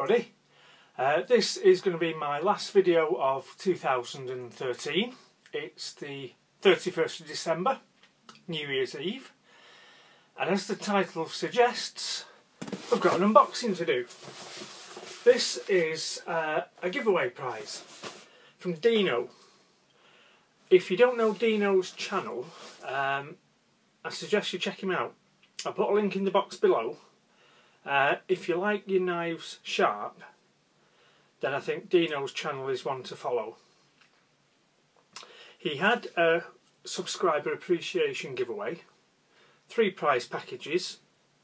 everybody. This is going to be my last video of 2013. It's the 31st of December, New Year's Eve, and as the title suggests, I've got an unboxing to do. This is a giveaway prize from Dino. If you don't know Dino's channel, I suggest you check him out. I'll put a link in the box below. If you like your knives sharp, then I think Dino's channel is one to follow. He had a subscriber appreciation giveaway, 3 prize packages,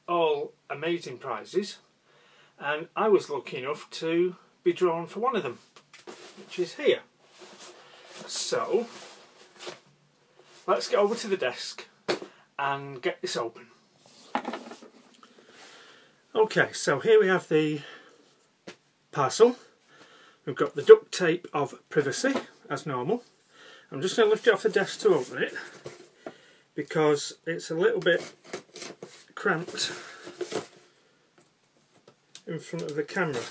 all amazing prizes, and I was lucky enough to be drawn for one of them, which is here. So let's get over to the desk and get this open. Okay, so here we have the parcel. We've got the duct tape of privacy, as normal. I'm just going to lift it off the desk to open it, because it's a little bit cramped in front of the camera.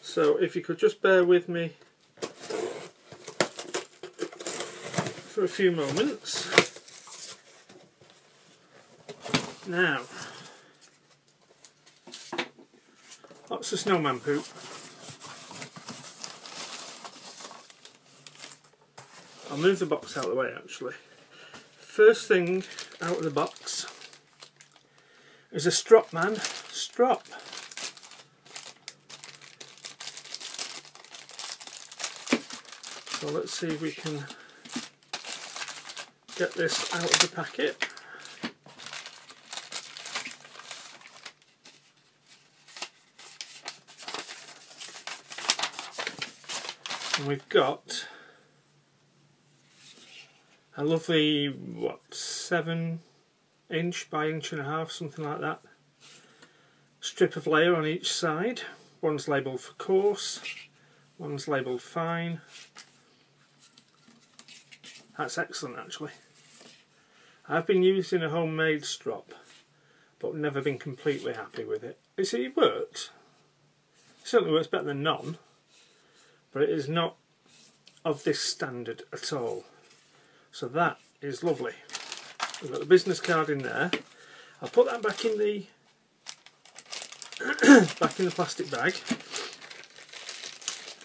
So if you could just bear with me for a few moments. Now, lots of snowman poop. I'll move the box out of the way actually. First thing out of the box is a Strop Strop. So let's see if we can get this out of the packet. And we've got a lovely, what, 7" by 1.5", something like that, strip of layer on each side. One's labelled for coarse, one's labelled fine. That's excellent actually. I've been using a homemade strop, but never been completely happy with it. It works. It certainly works better than none, but it is not of this standard at all. So that is lovely. We've got the business card in there. I'll put that back in the plastic bag.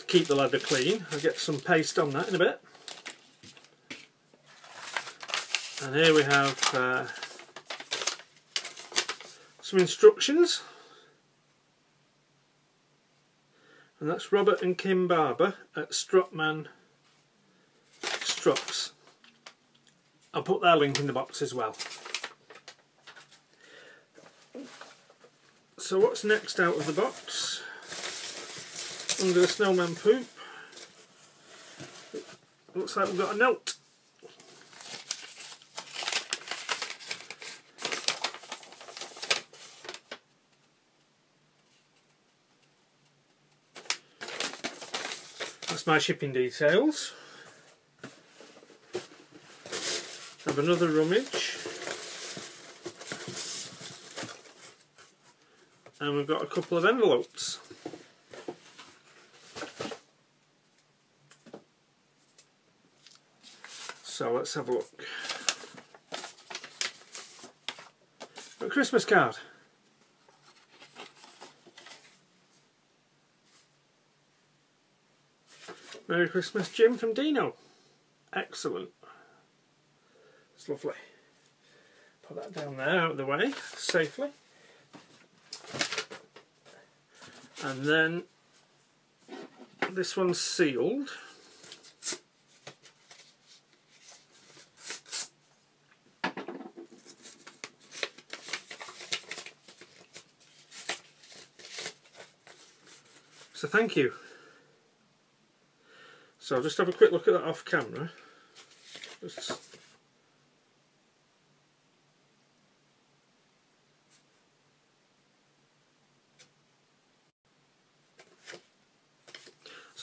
Keep the leather clean. I'll get some paste on that in a bit. And here we have some instructions. And that's Robert and Kim Barber at Stropman Strops. I'll put their link in the box as well. So what's next out of the box? Under the snowman poop, looks like we've got a note. That's my shipping details. Have another rummage, and we've got a couple of envelopes. So let's have a look. A Christmas card. Merry Christmas, Jim, from Dino. Excellent. It's lovely. Put that down there out of the way safely. And then this one's sealed. So thank you. So I'll just have a quick look at that off camera. It's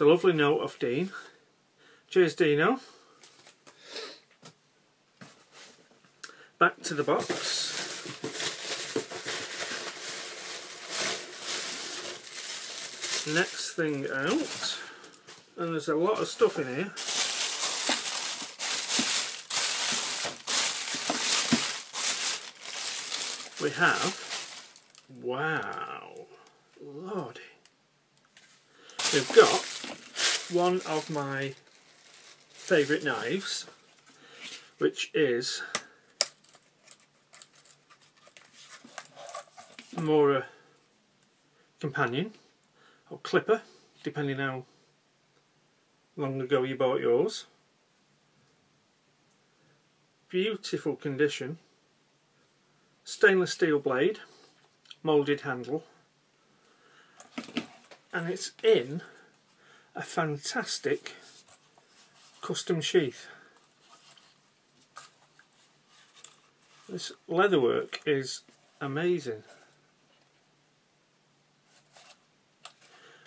a lovely note off Dean. Cheers, Dino. Back to the box. Next thing out, and there's a lot of stuff in here. We have, wow, lordy. We've got one of my favourite knives, which is more a companion or clipper, depending how long ago you bought yours. Beautiful condition, stainless steel blade, moulded handle, and it's in a fantastic custom sheath. This leatherwork is amazing.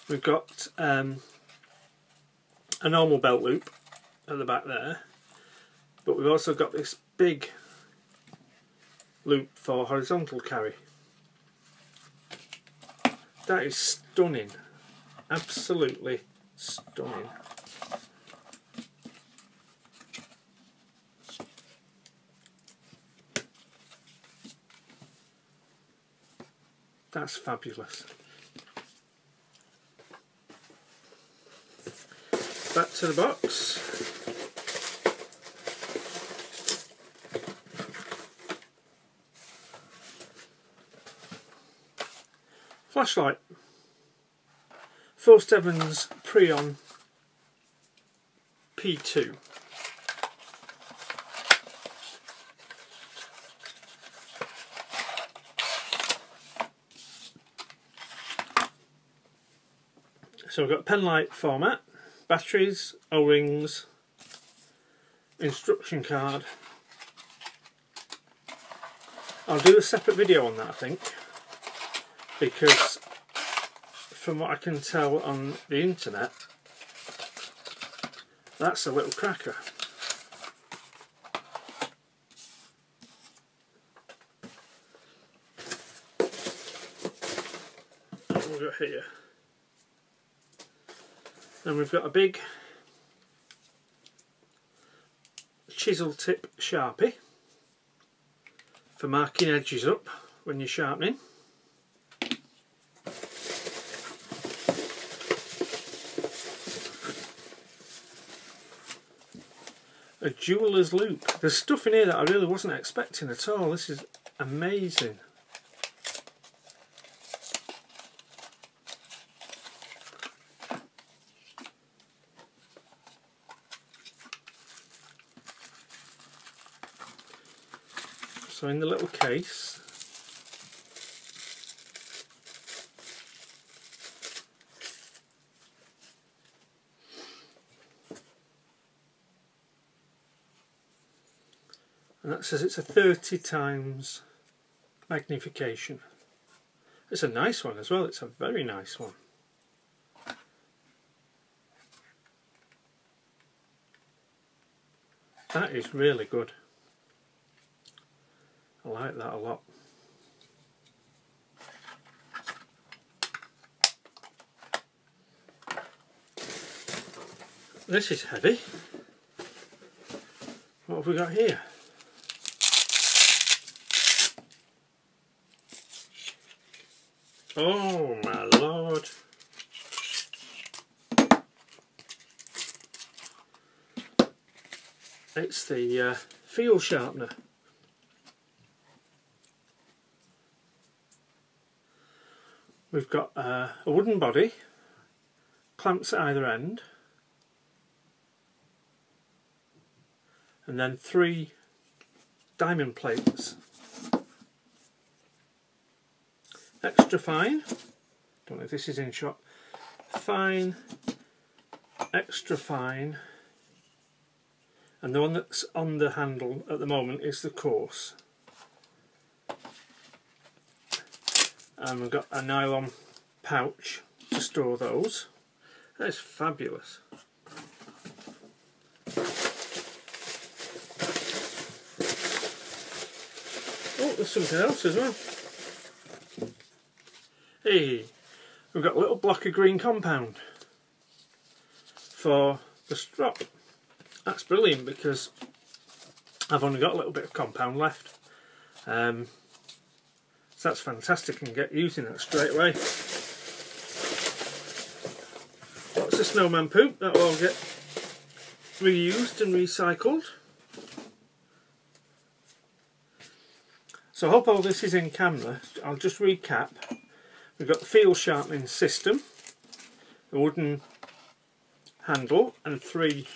We've got a normal belt loop at the back there, but we've also got this big loop for horizontal carry. That is stunning, absolutely stunning. That's fabulous. Back to the box. Flashlight. Forst Evans Preon P2. So we've got pen light format, batteries, O-rings, instruction card. I'll do a separate video on that, I think, because from what I can tell on the internet, that's a little cracker. What we've got here. And we've got a big Chisel Tip Sharpie for marking edges up when you're sharpening. A jeweller's loop. There's stuff in here that I really wasn't expecting at all. This is amazing. So in the little case, and that says it's a 30 times magnification. It's a nice one as well, it's a very nice one. That is really good. I like that a lot. This is heavy. What have we got here? Oh my lord. It's the field sharpener. We've got a wooden body, clamps at either end, and then 3 diamond plates. Extra fine, don't know if this is in shot, fine, extra fine, and the one that's on the handle at the moment is the coarse. And we've got a nylon pouch to store those. That's fabulous. Oh, there's something else as well. Hey, we've got a little block of green compound for the strop. That's brilliant because I've only got a little bit of compound left. So that's fantastic, I can get using that straight away. Lots of snowman poop, that will all get reused and recycled. So I hope all this is in camera. I'll just recap. We've got the field sharpening system, the wooden handle and 3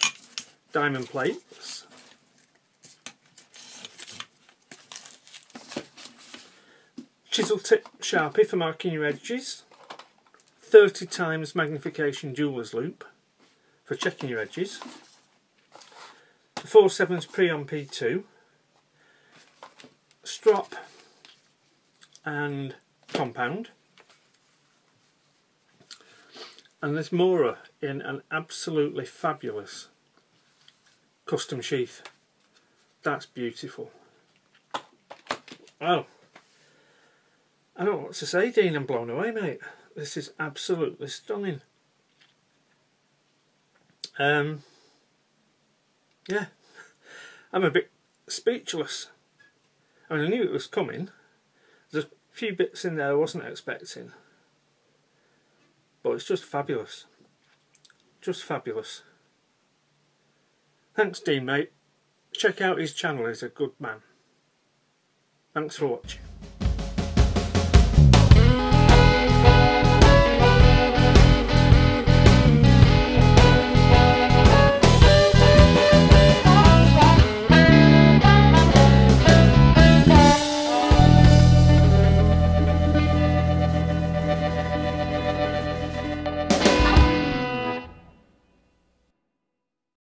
diamond plates. Chisel Tip Sharpie for marking your edges. 30 times magnification jeweler's loop for checking your edges. The 4/7 pre-on P2. Strop and compound. And this Mora in an absolutely fabulous custom sheath. That's beautiful. Oh, I don't know what to say, Dean, I'm blown away, mate. This is absolutely stunning. Yeah, I'm a bit speechless. I mean, I knew it was coming. There's a few bits in there I wasn't expecting. But it's just fabulous. Just fabulous. Thanks, Dean, mate. Check out his channel, he's a good man. Thanks for watching.